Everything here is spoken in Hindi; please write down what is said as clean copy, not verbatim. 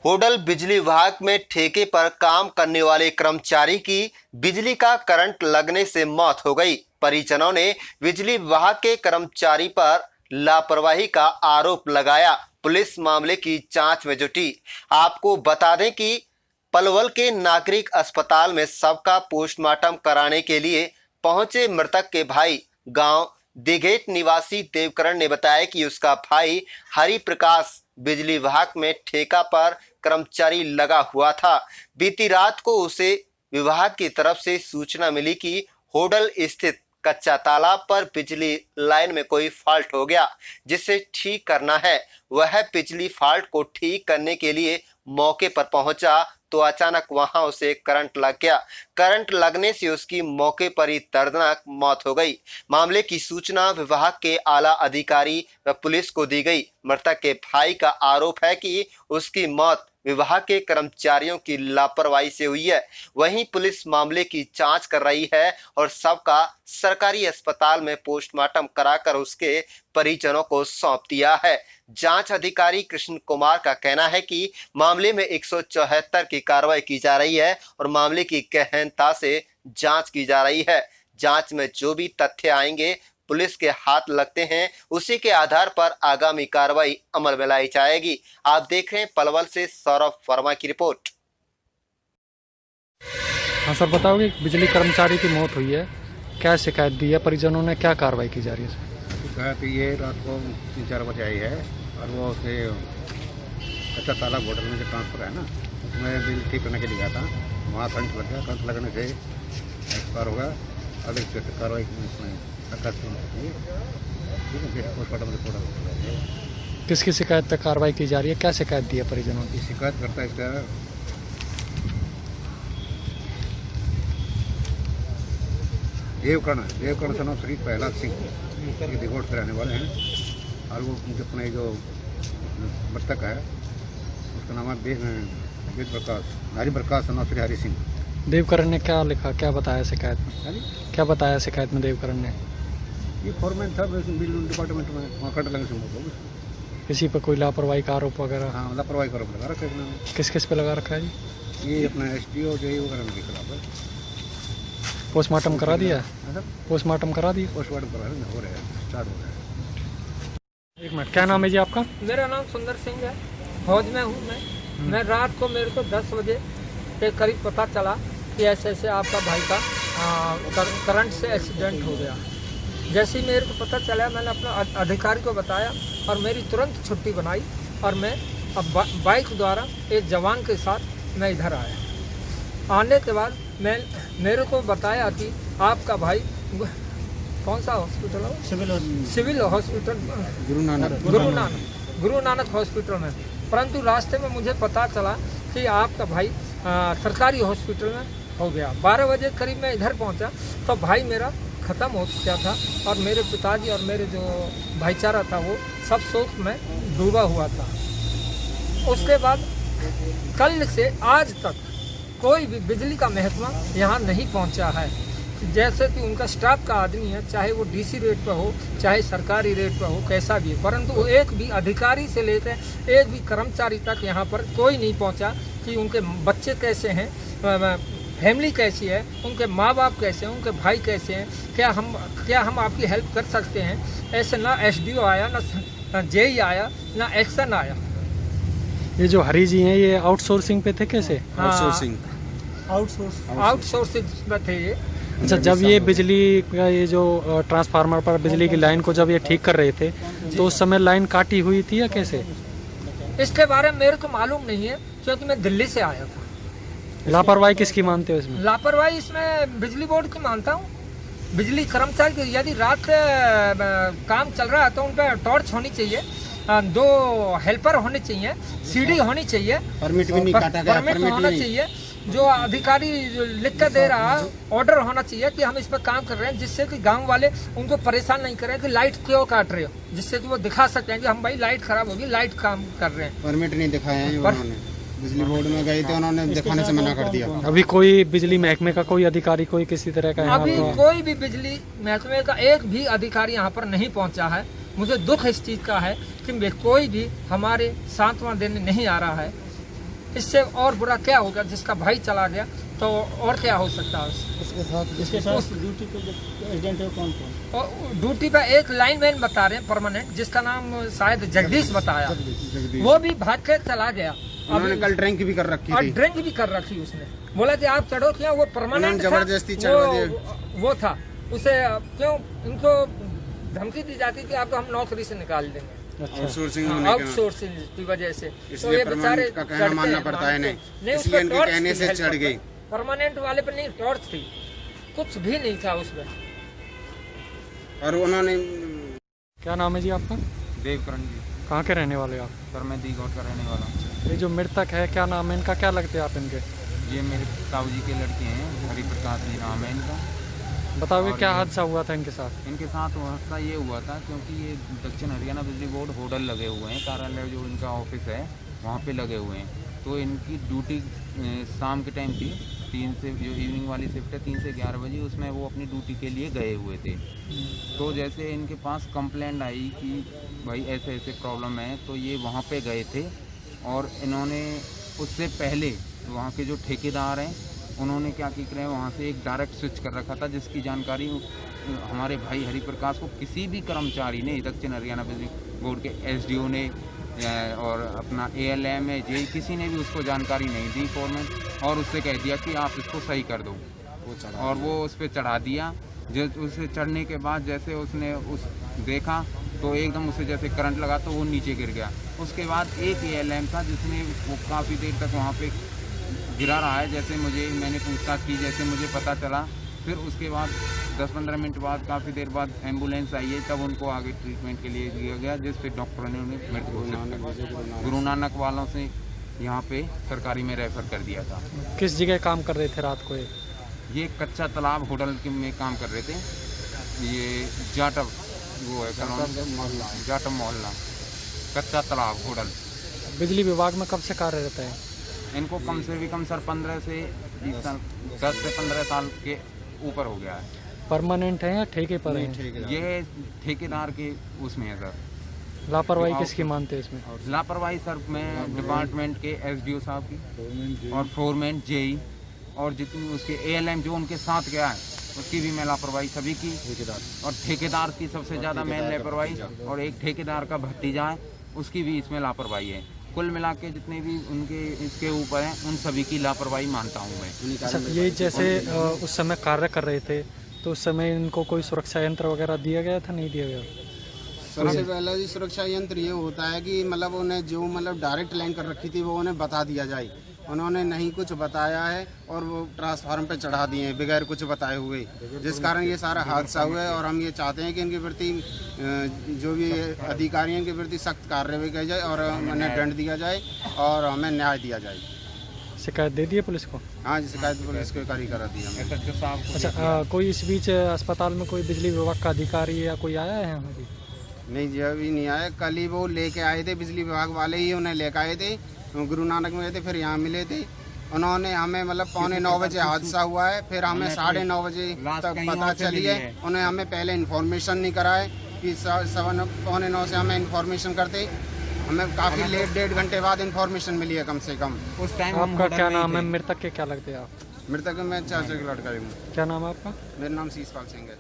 होडल बिजली विभाग में ठेके पर काम करने वाले कर्मचारी की बिजली का करंट लगने से मौत हो गई। परिजनों ने बिजली विभाग के कर्मचारी पर लापरवाही का आरोप लगाया। पुलिस मामले की जांच में जुटी। आपको बता दें कि पलवल के नागरिक अस्पताल में शव का पोस्टमार्टम कराने के लिए पहुंचे मृतक के भाई गांव दिघेट निवासी देवकरण ने बताया कि उसका भाई हरि प्रकाश बिजली विभाग में ठेका पर कर्मचारी लगा हुआ था। बीती रात को उसे विभाग की तरफ से सूचना मिली कि होडल स्थित कच्चा तालाब पर बिजली लाइन में कोई फॉल्ट हो गया, जिसे ठीक करना है। वह बिजली फॉल्ट को ठीक करने के लिए मौके पर पहुंचा तो अचानक वहां उसे करंट लग गया। करंट लगने से उसकी मौके पर ही दर्दनाक मौत हो गई। मामले की सूचना विभाग के आला अधिकारी व पुलिस को दी गई। मृतक के भाई का आरोप है कि उसकी मौत विभाग के कर्मचारियों की लापरवाही से हुई है। वहीं पुलिस मामले की जांच कर रही है और शव का सरकारी अस्पताल में पोस्टमार्टम कराकर उसके परिजनों को सौंप दिया है। जांच अधिकारी कृष्ण कुमार का कहना है कि मामले में 174 की कार्रवाई की जा रही है और मामले की गहनता से जांच की जा रही है। जांच में जो भी तथ्य आएंगे पुलिस के हाथ लगते हैं, उसी के आधार पर आगामी कार्रवाई अमल में लाई जाएगी। आप देख रहे हैं पलवल से सौरभ वर्मा की रिपोर्ट। हाँ सर, बताओगे बिजली कर्मचारी की मौत हुई है, क्या शिकायत दी है, परिजनों ने क्या कार्रवाई की जा रही है? शिकायत ये रात को 3-4 बजे आई है और वो उसे कच्चा तालाब होटल में जो ट्रांसफर है ना, उसमें बिल ठीक करने के लिए गया था। वहाँ करंट लग गया। करंट लगने से एक्सपायर होगा। अगर कार्रवाई किसकी शिकायत पर कार्रवाई की जा रही है, क्या शिकायत दी है परिजनों की? शिकायत करता है इसका देवकर्ण सन श्री प्रहलाद सिंह के दिगोट से रहने वाले हैं। और वो अपने जो मृतक है उसका नाम है वेद प्रकाश, हरि प्रकाश सन श्री हरि सिंह। देवकरण ने क्या लिखा, क्या बताया शिकायत में? क्या बताया शिकायत में देवकरण ने? ये फॉरमैन था बिल डिपार्टमेंट में, वहाँ कट लगे से किसी पर कोई लापरवाही का आरोप वगैरह? हाँ, लापरवाही का आरोप लगा रखा है। किस किस पे लगा रखा है जी? ये अपना SDO जो वगैरह के खिलाफ है। पोस्टमार्टम करा दिया? पोस्टमार्टम करा दिया? पोस्टमार्टम करा हो रहा है, स्टार्ट हो रहा है। 1 मिनट, क्या नाम है जी आपका? मेरा नाम सुंदर सिंह है, फौज में हूँ मैं। रात को मेरे को 10 बजे के करीब पता चला कि ऐसे ऐसे आपका भाई का करंट से एक्सीडेंट हो गया। जैसे ही मेरे को पता चला मैंने अपना अधिकारी को बताया और मेरी तुरंत छुट्टी बनाई और मैं अब बाइक द्वारा एक जवान के साथ मैं इधर आया। आने के बाद मेरे को बताया कि आपका भाई कौन सा हॉस्पिटल है? Civil hospital Guru Nanak hospital में। परंतु रास्ते में मुझे पता चला कि आपका भाई सरकारी हॉस्पिटल में हो गया। 12 बजे करीब मैं इधर पहुंचा तो भाई मेरा ख़त्म हो चुका था और मेरे पिताजी और मेरे जो भाईचारा था वो सब शोक में डूबा हुआ था। उसके बाद कल से आज तक कोई भी बिजली का महकमा यहाँ नहीं पहुँचा है। जैसे कि उनका स्टाफ का आदमी है, चाहे वो DC रेट पर हो चाहे सरकारी रेट पर हो, कैसा भी है, परंतु एक भी अधिकारी से लेकर एक भी कर्मचारी तक यहाँ पर कोई नहीं पहुँचा कि उनके बच्चे कैसे हैं, फैमिली कैसी है, उनके माँ बाप कैसे हैं, उनके भाई कैसे हैं, क्या हम आपकी हेल्प कर सकते हैं। ऐसे ना SDO आया, ना JE आया, ना एक्शन आया। ये जो हरी जी हैं ये आउटसोर्सिंग पे थे कैसे? आउटसोर्सिंग में थे ये। अच्छा, जब ये बिजली का ये जो ट्रांसफार्मर पर बिजली की लाइन को जब ये ठीक कर रहे थे तो उस समय लाइन काटी हुई थी या कैसे? इसके बारे में मेरे को मालूम नहीं है क्योंकि मैं दिल्ली से आया था। लापरवाही किसकी मानते हो इसमें? लापरवाही इसमें बिजली बोर्ड की मानता हूँ। बिजली कर्मचारी की यदि रात काम चल रहा है तो उन पर टॉर्च होनी चाहिए, 2 हेल्पर होने चाहिए, CD होनी चाहिए, परमिट भी नहीं काटा गया, परमिट होना चाहिए, जो अधिकारी लिख कर दे रहा ऑर्डर होना चाहिए कि हम इस पर काम कर रहे हैं, जिससे कि गांव वाले उनको परेशान नहीं करें कि लाइट क्यों काट रहे हो, जिससे कि वो दिखा सकते हैं कि हम भाई लाइट खराब होगी, लाइट काम कर रहे हैं। परमिट नहीं दिखाया है उन्होंने। बिजली बोर्ड में गए थे, उन्होंने दिखाने से मना कर दिया। अभी कोई बिजली महकमे का कोई अधिकारी कोई किसी तरह का? अभी कोई भी बिजली महकमे का एक भी अधिकारी यहाँ पर नहीं पहुँचा है। मुझे दुख इस चीज़ का है कि कोई भी हमारे सांत्वना देने नहीं आ रहा है। इससे और बुरा क्या होगा? जिसका भाई चला गया तो और क्या हो सकता है इसके साथ ड्यूटी पे जो एजेंट है कौन कौन? और ड्यूटी पे एक लाइनमैन बता रहे हैं परमानेंट, जिसका नाम शायद जगदीश बताया, वो भी भाग के चला गया। उन्होंने कल ड्रिंक भी कर रखी और थी। ड्रिंक भी कर रखी उसने, बोला कि आप चढ़ो क्या? वो परमानेंट उन्होंने जबरदस्ती चढ़वा दिया। वो था, उसे क्यों इनको धमकी दी जाती थी आपको हम नौकरी से निकाल देंगे, आउटसोर्सिंग होने के आउटसोर्सिंग की वजह से। तो इसलिए ये बेचारे परमानेंट का कहना मानना पड़ता है नहीं, इसलिए इनके कहने से चढ़ गई। परमानेंट वाले पर नहीं, टॉर्च थी, कुछ भी नहीं था उसमें। और उन्होंने क्या नाम है जी आपका? देवकरण जी। कहाँ के रहने वाले आप? सर मैं दीगौट का रहने वाला हूँ। ये जो मृतक है क्या नाम है इनका, क्या लगते हैं आप इनके? ये मेरे ताऊ जी के लड़के हैं, हरिप्रकाश जी नाम है इनका। बताओगे और क्या ये- हादसा हुआ था इनके साथ? इनके साथ हादसा ये हुआ था क्योंकि ये दक्षिण हरियाणा बिजली बोर्ड होटल लगे हुए हैं, कार्यालय जो इनका ऑफिस है वहाँ पे लगे हुए हैं। तो इनकी ड्यूटी शाम के टाइम थी, 3 से जो इवनिंग वाली शिफ्ट है 3 से 11 बजे, उसमें वो अपनी ड्यूटी के लिए गए हुए थे। तो जैसे इनके पास कंप्लेंट आई कि भाई ऐसे ऐसे प्रॉब्लम है, तो ये वहाँ पे गए थे और इन्होंने उससे पहले वहाँ के जो ठेकेदार हैं उन्होंने क्या की करें, वहाँ से एक डायरेक्ट स्विच कर रखा था, जिसकी जानकारी हमारे भाई हरिप्रकाश को किसी भी कर्मचारी ने, दक्षिण हरियाणा बिजली बोर्ड के एसडीओ ने और अपना ALM है जे, किसी ने भी उसको जानकारी नहीं दी फोरमैन, और उससे कह दिया कि आप इसको सही कर दो, और वो उस पर चढ़ा दिया। जो उसे चढ़ने के बाद जैसे उसने उस देखा तो एकदम उसे जैसे करंट लगा तो वो नीचे गिर गया। उसके बाद एक ALM था जिसने वो काफ़ी देर तक वहाँ पे गिरा रहा है, जैसे मैंने पूछताछ की, जैसे मुझे पता चला। फिर उसके बाद 10-15 मिनट बाद काफ़ी देर बाद एम्बुलेंस आई है, तब उनको आगे ट्रीटमेंट के लिए दिया गया, जिस पे डॉक्टरों ने उन्हें मृत घोषित कर गुरु नानक वालों से यहाँ पे सरकारी में रेफर कर दिया था। किस जगह काम कर रहे थे रात को ये कच्चा तालाब होटल में काम कर रहे थे, ये जाटव वो है कॉलोनी, जाटव मोहल्ला, कच्चा तालाब होटल। बिजली विभाग में कब से कार्यरत है? इनको कम से भी कम सर 15 से 20 साल, 10 से 15 साल के ऊपर हो गया है। परमानेंट है या ठेके पर है? ये ठेकेदार के उसमें है सर। लापरवाही किसकी मानते हैं इसमें? लापरवाही सर मैं डिपार्टमेंट के SDO साहब की और फोरमैन JE और जितनी उसके ALM जो उनके साथ गया है उसकी भी मैं लापरवाही सभी की, और ठेकेदार की सबसे ज़्यादा मैं लापरवाही, और एक ठेकेदार का भतीजा है उसकी भी इसमें लापरवाही है। कुल मिला के जितने भी उनके इसके ऊपर हैं उन सभी की लापरवाही मानता हूँ मैं। अच्छा, ये जैसे उस समय कार्य कर रहे थे तो उस समय इनको कोई सुरक्षा यंत्र वगैरह दिया गया था, नहीं दिया गया? सबसे पहला जी सुरक्षा यंत्र ये होता है कि मतलब उन्हें जो मतलब डायरेक्ट लाइन कर रखी थी वो उन्हें बता दिया जाए। उन्होंने नहीं कुछ बताया है और वो ट्रांसफार्मर पे चढ़ा दिए हैं बगैर कुछ बताए हुए, जिस कारण ये सारा हादसा हुआ है। और हम ये चाहते हैं कि इनके प्रति जो भी अधिकारी हैं इनके प्रति सख्त कार्रवाई की जाए और उन्हें दंड दिया जाए और हमें न्याय दिया जाए। शिकायत दे दी है पुलिस को? हाँ जी, शिकायत पुलिस को करी करा दी हमने। SHO साहब को अच्छा, कोई इस बीच अस्पताल में कोई बिजली विभाग का अधिकारी या कोई आया है यहाँ अभी? नहीं जी, अभी नहीं आए। कल ही वो लेके आए थे, बिजली विभाग वाले ही उन्हें लेके आए थे, गुरु नानक में गए थे, फिर यहाँ मिले थे। उन्होंने हमें मतलब 8:45 बजे हादसा हुआ है, फिर हमें 9:30 बजे तक पता चली है। उन्हें हमें पहले इन्फॉर्मेशन नहीं कराए कि 8:45 से हमें इन्फॉर्मेशन करते, हमें काफ़ी लेट 1.5 घंटे बाद इन्फॉर्मेशन मिली है कम से कम। उस टाइम आपका क्या नाम है? मृतक के क्या लगते हैं आप? मृतक में चाचा का लड़का हूँ। क्या नाम है आपका? मेरा नाम शीशपाल सिंह है।